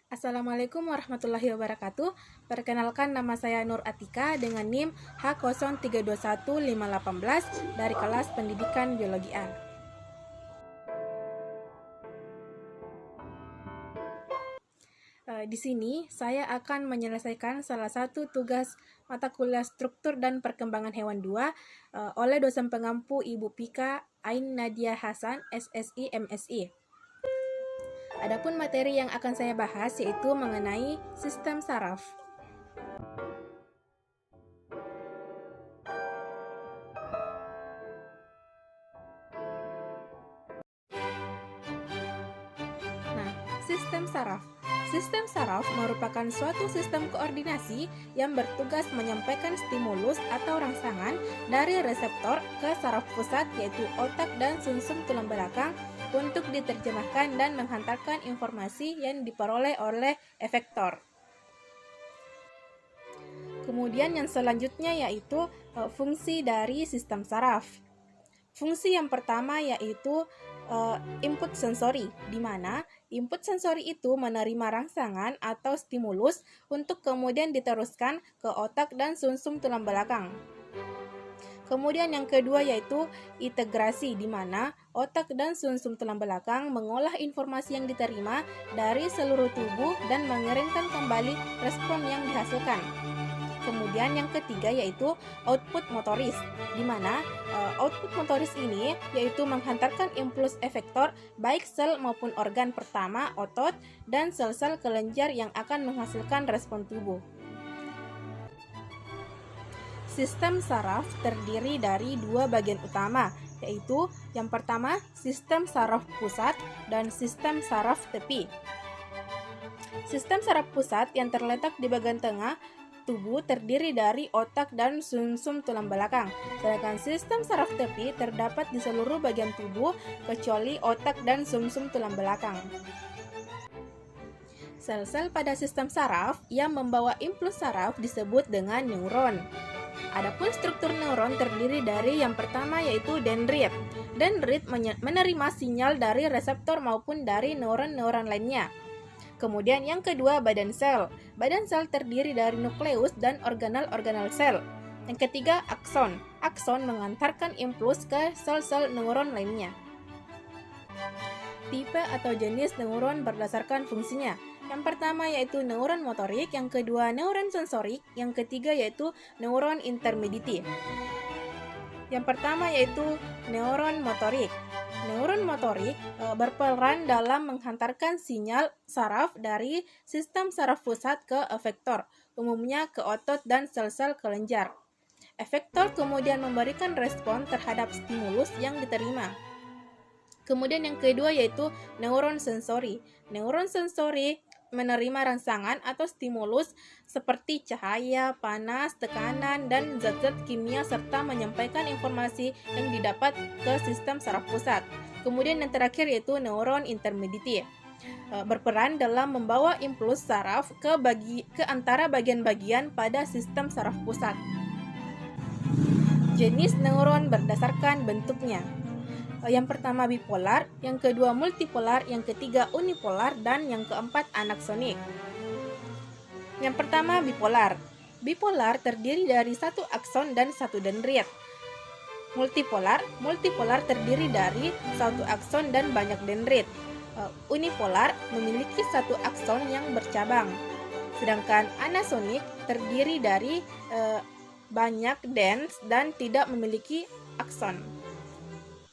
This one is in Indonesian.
Assalamualaikum warahmatullahi wabarakatuh. Perkenalkan, nama saya Nur Atika dengan NIM H0321518 dari kelas Pendidikan Biologi A. Di sini saya akan menyelesaikan salah satu tugas mata kuliah Struktur dan Perkembangan Hewan 2 oleh dosen pengampu Ibu Pika Ain Nadia Hasan, SSI MSI. Adapun materi yang akan saya bahas yaitu mengenai sistem saraf. Nah, sistem saraf. Sistem saraf merupakan suatu sistem koordinasi yang bertugas menyampaikan stimulus atau rangsangan dari reseptor ke saraf pusat yaitu otak dan sumsum tulang belakang untuk diterjemahkan dan menghantarkan informasi yang diperoleh oleh efektor. Kemudian yang selanjutnya yaitu fungsi dari sistem saraf. Fungsi yang pertama yaitu input sensori, di mana input sensori itu menerima rangsangan atau stimulus untuk kemudian diteruskan ke otak dan sumsum tulang belakang. Kemudian yang kedua yaitu integrasi, di mana otak dan sumsum tulang belakang mengolah informasi yang diterima dari seluruh tubuh dan mengirimkan kembali respon yang dihasilkan. Kemudian yang ketiga yaitu output motoris, di mana output motoris ini yaitu menghantarkan impuls efektor baik sel maupun organ pertama, otot, dan sel-sel kelenjar yang akan menghasilkan respon tubuh. Sistem saraf terdiri dari dua bagian utama, yaitu yang pertama sistem saraf pusat dan sistem saraf tepi. Sistem saraf pusat yang terletak di bagian tengah tubuh terdiri dari otak dan sumsum tulang belakang, sedangkan sistem saraf tepi terdapat di seluruh bagian tubuh kecuali otak dan sumsum tulang belakang. Sel-sel pada sistem saraf yang membawa impuls saraf disebut dengan neuron. Adapun struktur neuron terdiri dari yang pertama yaitu dendrit. Dendrit menerima sinyal dari reseptor maupun dari neuron-neuron lainnya. Kemudian yang kedua badan sel. Badan sel terdiri dari nukleus dan organel-organel sel. Yang ketiga akson. Akson mengantarkan impuls ke sel-sel neuron lainnya. Tipe atau jenis neuron berdasarkan fungsinya. Yang pertama yaitu neuron motorik, yang kedua neuron sensorik, yang ketiga yaitu neuron intermediate. Yang pertama yaitu neuron motorik. Neuron motorik berperan dalam menghantarkan sinyal saraf dari sistem saraf pusat ke efektor, umumnya ke otot dan sel-sel kelenjar. Efektor kemudian memberikan respon terhadap stimulus yang diterima. Kemudian yang kedua yaitu neuron sensori. Neuron sensori menerima rangsangan atau stimulus seperti cahaya, panas, tekanan, dan zat-zat kimia serta menyampaikan informasi yang didapat ke sistem saraf pusat. Kemudian yang terakhir yaitu neuron intermediate, berperan dalam membawa impuls saraf ke antara bagian-bagian pada sistem saraf pusat. Jenis neuron berdasarkan bentuknya. Yang pertama bipolar, yang kedua multipolar, yang ketiga unipolar, dan yang keempat anaksonik. Yang pertama bipolar. Bipolar terdiri dari satu akson dan satu dendrit. Multipolar terdiri dari satu akson dan banyak dendrit. Unipolar memiliki satu akson yang bercabang. Sedangkan anasonik terdiri dari banyak dens dan tidak memiliki akson.